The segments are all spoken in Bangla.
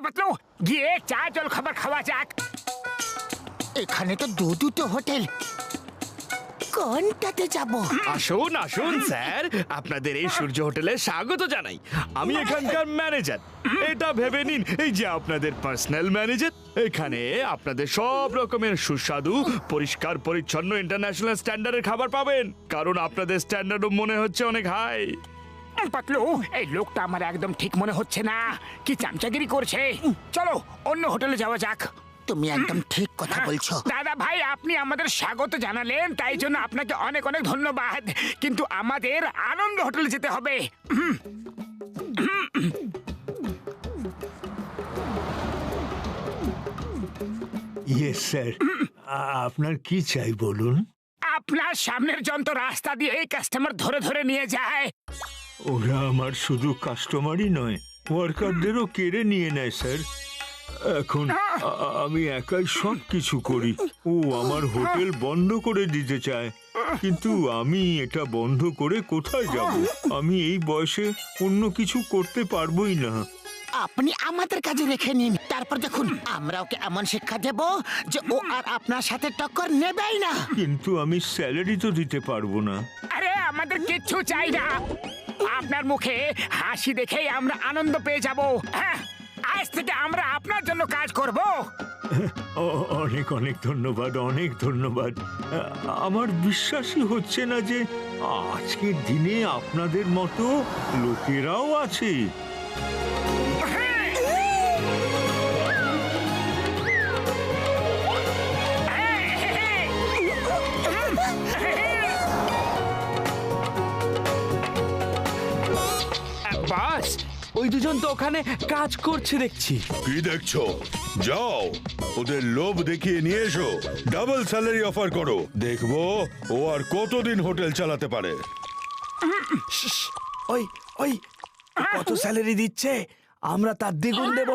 পাতলু, গিয়ে চা জল খাবার খাওয়া যাক। এখানে তো দুটো হোটেল, কোনটাতে যাব? আসুন আসুন স্যার, আপনাদের এই সূর্য হোটেলে স্বাগত জানাই। আমি এখানকার ম্যানেজার। এটা ভেবে নিন এই যে আপনাদের পার্সোনাল ম্যানেজার। এখানে আপনাদের সব রকমের সুস্বাদু পরিষ্কার পরিচ্ছন্ন ইন্টারন্যাশনাল স্ট্যান্ডার্ডের খাবার পাবেন, কারণ আপনাদের স্ট্যান্ডার্ডও মনে হচ্ছে অনেক হাই। পাতলু, এই লোকটা আমার একদম ঠিক মনে হচ্ছে না, কি চামচাগিরি করছে। চলো অন্য হোটেলে যাওয়া যাক। তুমি একদম ঠিক কথা বলছো দাদা ভাই, আপনি আমাদের স্বাগত জানালেন, তাই জন্য আপনাকে অনেক অনেক ধন্যবাদ, কিন্তু আমাদের আনন্দ হোটেলে যেতে হবে। ইয়েস স্যার, আপনার কি চাই বলুন। আপনার সামনের যন্ত্র রাস্তা দিয়ে এই কাস্টমার ধরে ধরে নিয়ে যায়। ওরা আমার শুধু কাস্টমারই নয়, ওয়ার্কারদেরও কেড়ে নিয়ে নেয় স্যার। এখন আমি একাই সব কিছু করি। ও আমার হোটেল বন্ধ করে দিতে চায়, কিন্তু আমি এটা বন্ধ করে কোথায় যাব? আমি এই বয়সে অন্য কিছু করতে পারবোই না। আপনি আমাদের কাজে রেখে নিন, তারপর দেখুন আমরা ওকে এমন শিক্ষা দেব যে ও আর আপনার সাথে টক্কর নেবেই না। কিন্তু আমি স্যালারি তো দিতে পারবো না। আরে আমাদের কিচ্ছু চাই না, আপনার মুখে হাসি দেখেই আমরা আনন্দ পেয়ে যাব। হ্যাঁ, আজ থেকে আমরা আপনার জন্য কাজ করব। অনেক অনেক ধন্যবাদ, অনেক ধন্যবাদ। আমার বিশ্বাসই হচ্ছে না যে আজকের দিনে আপনাদের মতো লোকেরাও আছে। বাস, ওই দুজন তো ওখানে কাজ করছে দেখছি। কি দেখছো? যাও ওদের লোভ দেখিয়ে নিয়ে এসো, ডাবল স্যালারি অফার করো। দেখবো ও আর কতদিন হোটেল চালাতে পারে। ওই ওই কত স্যালারি দিচ্ছে? আমরা তার দ্বিগুণ দেব।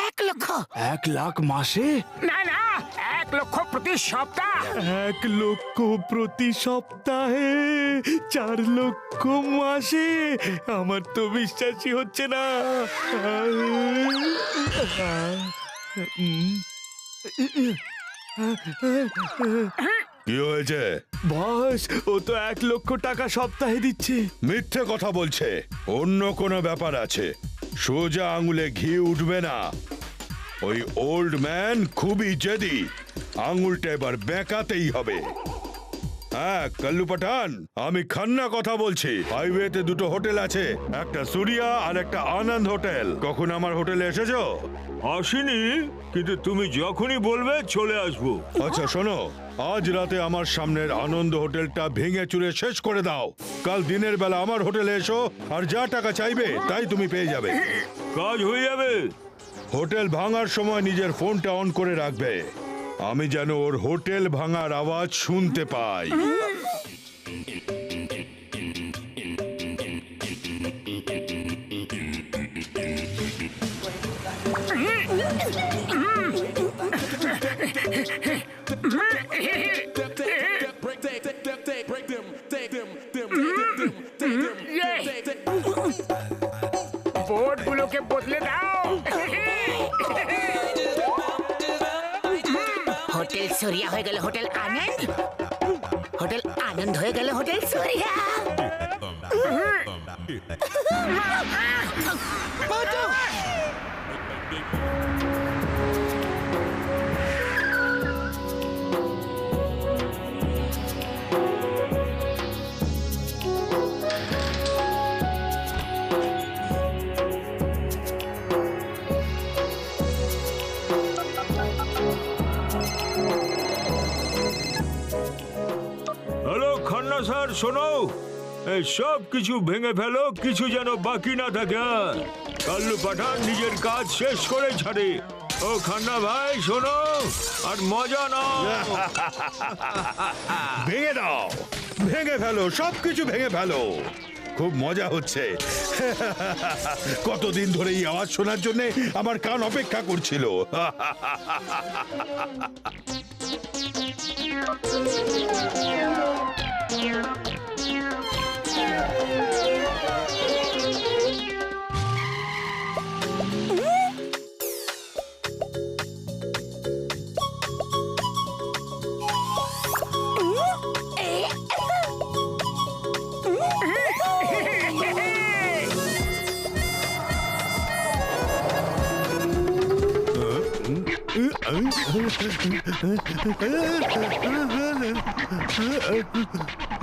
1 লক্ষ। 1 লাখ মাসে? না না, 1 লক্ষ প্রতি সপ্তাহ। 1 লক্ষ প্রতি সপ্তাহে, 4 লক্ষ মাসে। আমার তো বিশ্বাসই হচ্ছে না। কি হয়েছে? বস, ও তো 1 লক্ষ টাকা সপ্তাহে দিচ্ছে। মিথ্যে কথা বলছে, অন্য কোনো ব্যাপার আছে। সোজা আঙুলে ঘি উঠবে না। ওই ওল্ড ম্যান খুবই জেদি, আঙুলটা এবার বেঁকাতেই হবে। হ্যাঁ কাল্লু পাঠান, আমি খান্না কথা বলছি। হাইওয়েতে 2টো হোটেল আছে, একটা সুরিয়া আর একটা আনন্দ হোটেল। কখন আমার হোটেলে এসেছো? আসেনি, কিন্তু তুমি যখনই বলবে চলে আসবো। আচ্ছা শোনো, আজ রাতে আমার সামনের আনন্দ হোটেলটা ভেঙে চুরে শেষ করে দাও। কাল দিনের বেলা আমার হোটেলে এসো, আর যা টাকা চাইবে তাই তুমি পেয়ে যাবে। কাজ হয়ে যাবে। হোটেল ভাঙার সময় নিজের ফোনটা অন করে রাখবে, আমি যেন ওর হোটেল ভাঙার আওয়াজ শুনতে পাই। বোর্ডগুলোকে বদলে দাও। হোটেল সুরিয়া হয়ে গেল হোটেল আনন্দ, হোটেল আনন্দ হয়ে গেল hotel Surya. Hello Khanna sir, শোনো, এই সব কিছু ভেঙে ফেলো, কিছু যেন বাকি না থাকে। কাল্লু পাঠান নিজের কাজ শেষ করে ছাড়ে। ও খান্না ভাই শোনো, আর মজা নাও। ভেঙে দাও, ভেঙে ফেলো, সবকিছু ভেঙে ফেলো। খুব মজা হচ্ছে। কতদিন ধরে এই আওয়াজ শোনার জন্য আমার কান অপেক্ষা করছিল।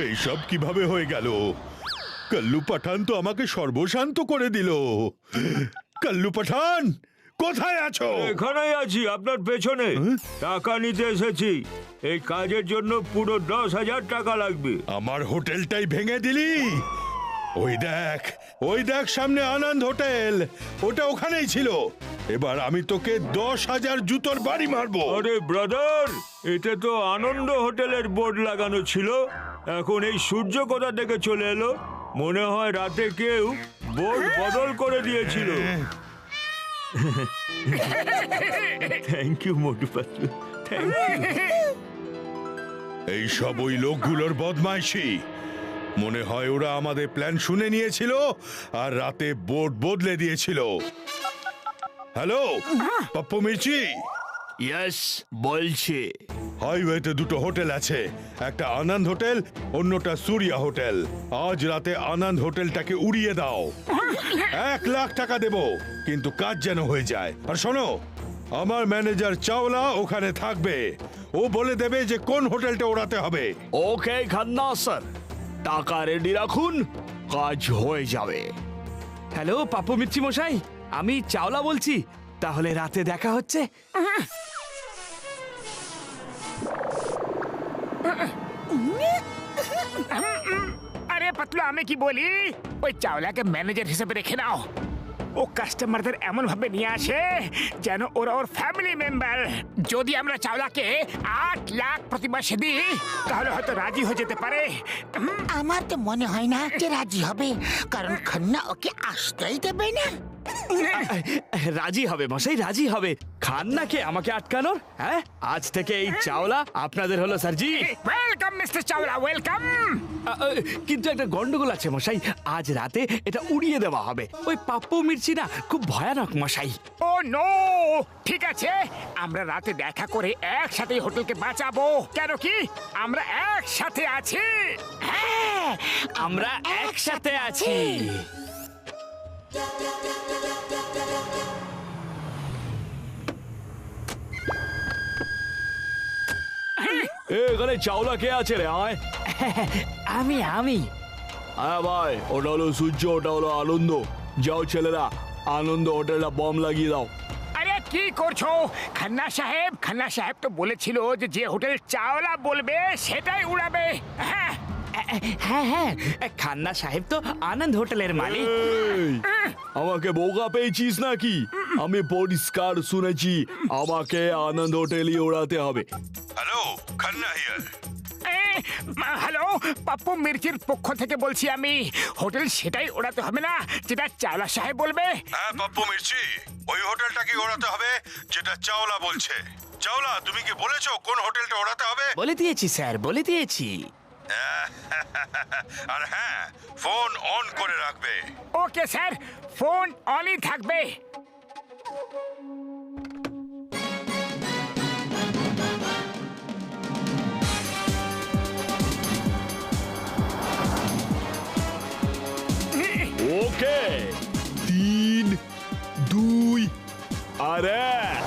এইসব কিভাবে হয়ে গেল? কাল্লু পাঠান তো আমাকে সর্বশান্ত করে দিল। কাল্লু পাঠান, কোথায় আছো? এখানেই আছি, আপনার পেছনে। টাকা নিতে এসেছি। এই কাজের জন্য পুরো 10,000 টাকা লাগবে। আমার হোটেলটাই ভেঙে দিলি? ওই দেখ সামনে আনন্দ হোটেল, ওটা ওখানেই ছিল। এবার আমি তোকে 10,000 জুতোর বাড়ি মারবো। আরে ব্রাদার, এটা তো আনন্দ হোটেলের বোর্ড লাগানো ছিল। এখন এই সূর্য কোথা থেকে চলে এলো? মনে হয় রাতে কেউ বোর্ড বদল করে দিয়েছিল। Thank you Motu Patlu, thank you. এইসব ওই লোকগুলোর বদমাইশি। মনে হয় ওরা আমাদের প্ল্যান শুনে নিয়েছিল আর রাতে বোর্ড বদলে দিয়েছিল। হ্যালো পাপ্পু মির্চি, ইয়েস, বলছি। হাইওয়েতে দুটো হোটেল আছে, একটা আনন্দ হোটেল, অন্যটা সূর্যা হোটেল। আজ রাতে আনন্দ হোটেলটাকে উড়িয়ে দাও। 1 লাখ টাকা দেব, কিন্তু কাজ যেন হয়ে যায়। আর শোনো, আমার ম্যানেজার চাওলা ওখানে থাকবে। ও বলে দেবে যে কোন হোটেলটা ওড়াতে হবে। ওকে খান্না স্যার, টাকা রেডি রাখুন, কাজ হয়ে যাবে। হ্যালো পাপ্পু মির্চি মশাই, আমি চাওলা বলছি। তাহলে রাতে দেখা হচ্ছে। আরে পাতলু, আমি কি বলি, ওই চাওলাকে ম্যানেজার হিসেবে রেখে নাও। ও কাস্টমারদের এমন ভাবে নিয়ে আসে যেন ওরা ওর ফ্যামিলি মেম্বার। যদি আমরা চাওলাকে 8 লাখ প্রতি মাসে দিই, তাহলে হয়তো রাজি হয়ে যেতে পারে। আমার তো মনে হয় না যে রাজি হবে, কারণ খান্না ওকে আসতেই দেবে না। রাজি হবে মশাই, রাজি হবে। খান্নাকে আমাকে আটকানোর? হ্যাঁ, আজ থেকে এই চাওলা আপনাদের হলো স্যারজি। Welcome mister Chawla, welcome. কিন্তু একটা গন্ডগোল আছে মশাই, আজ রাতে এটা উড়িয়ে দেওয়া হবে। ওই পাপ্পু মির্চি না খুব ভয়ানক মশাই। ও নো, ঠিক আছে, আমরা রাতে দেখা করে একসাথে হোটেলকে বাঁচাবো। কেন কি আমরা একসাথে আছি? হ্যাঁ, আমরা একসাথে আছি। এখানে চাওলা কে আছে রে? আয়। আমি হ্যাঁ ভাই, ওটা হলো সূর্য, ওটা হলো আনন্দ। যাও ছেলেরা, আনন্দ হোটেলটা বম লাগিয়ে দাও। আরে কি করছো খান্না সাহেব? খান্না সাহেব তো বলেছিল যে যে হোটেল চাওলা বলবে সেটাই উড়াবে। হ্যাঁ হ্যাঁ হ্যাঁ, খান্না সাহেব তো আনন্দ হোটেলের মালিক। আমাকে বোকা পেয়েছিস নাকি? আমি পরিষ্কার শুনেছি আমাকে আনন্দ হোটেলই ওড়াতে হবে। Hello, Khanna here. Hello, Pappu মির্চির পক্ষ থেকে বলছি আমি। হোটেল সেটাই ওড়াতে হবে না যেটা চাওলা সাহেব বলবে। হ্যাঁ পাপ্পু মির্চি, ওই হোটেলটাকে ওড়াতে হবে যেটা চাওলা বলছে। চাওলা, তুমি কি বলেছো কোন হোটেলটা ওড়াতে হবে? বলে দিয়েছি স্যার, বলে দিয়েছি। আর হ্যাঁ, ফোন অন করে রাখবে। ওকে স্যার, ফোন অনই থাকবে। ওকে, 3, 2 আর 1।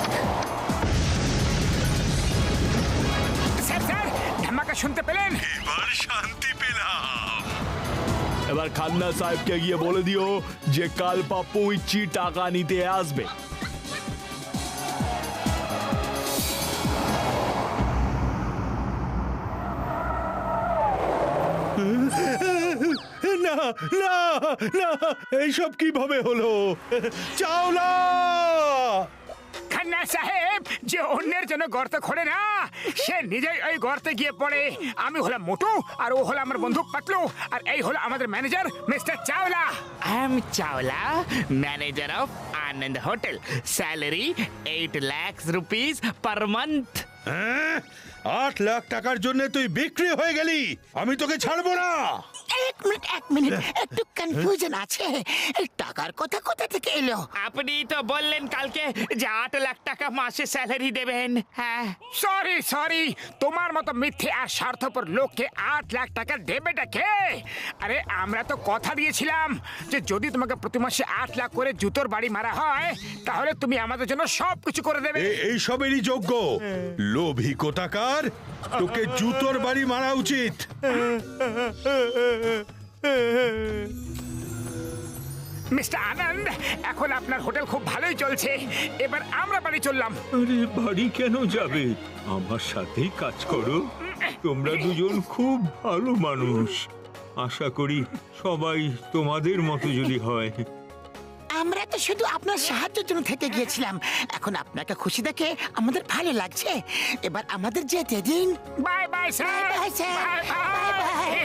স্যার স্যার, ধামাকা শুনতে পেলেন? এবার শান্তি পেলাম। এবার খান্না সাহেবকে গিয়ে বলে দিও যে কাল পাপ্পু মির্চি টাকা নিতে আসবে। না না না, এইসব কিভাবে হলো? চাওলা! খান্না সাহেব যে অন্যের জন্য গর্ত খোঁড়ে না, সে নিজেই ওই গর্তে গিয়ে পড়ে। আমি হলাম মোটু আর ও হলো আমার বন্ধু পাতলু, আর এই হলো আমাদের manager mister Chawla. I am Chawla, manager of Anand Hotel. Salary 8 lakhs rupees per month. 8 lakh টাকার জন্য তুই বিক্রি হয়ে গেলি? আমি তোকে ছাড়বো না। এক মিনিট একটু কনফিউশন আছে। এই টাকার কথা কোথা থেকে এলো? আপনি তো বললেন কালকে যে 8 লাখ টাকা মাসে স্যালারি দেবেন। হ্যাঁ, সরি সরি, তোমার মতো মিথ্যে আর স্বার্থপর লোককে 8 লাখ টাকা দেবেটা কে? আরে আমরা তো কথা দিয়েছিলাম যে যদি তোমাকে প্রতি মাসে 8 লাখ করে জুতোর বাড়ি মারা হয় তাহলে তুমি আমাদের জন্য সব কিছু করে দেবে। এই সবেরই যোগ্য লোভী কোটাকার, তোকে জুতোর বাড়ি মারা উচিত। মিস্টার আনন্দ, এখন আপনার হোটেল খুব ভালোই চলছে, এবার আমরা বাড়ি চললাম। আরে বাড়ি কেন যাবে? আমার সাথেই কাজ করো। তোমরা দুজন খুব ভালো মানুষ। আশা করি সবাই তোমাদের মতো যদি হয়। আমরা তো শুধু আপনার সাহায্যের জন্য থেকে গিয়েছিলাম, এখন আপনাকে খুশি দেখে আমাদের ভালো লাগছে। এবার আমাদের যেতে দিন। Bye bye sir. Bye bye sir. Bye bye.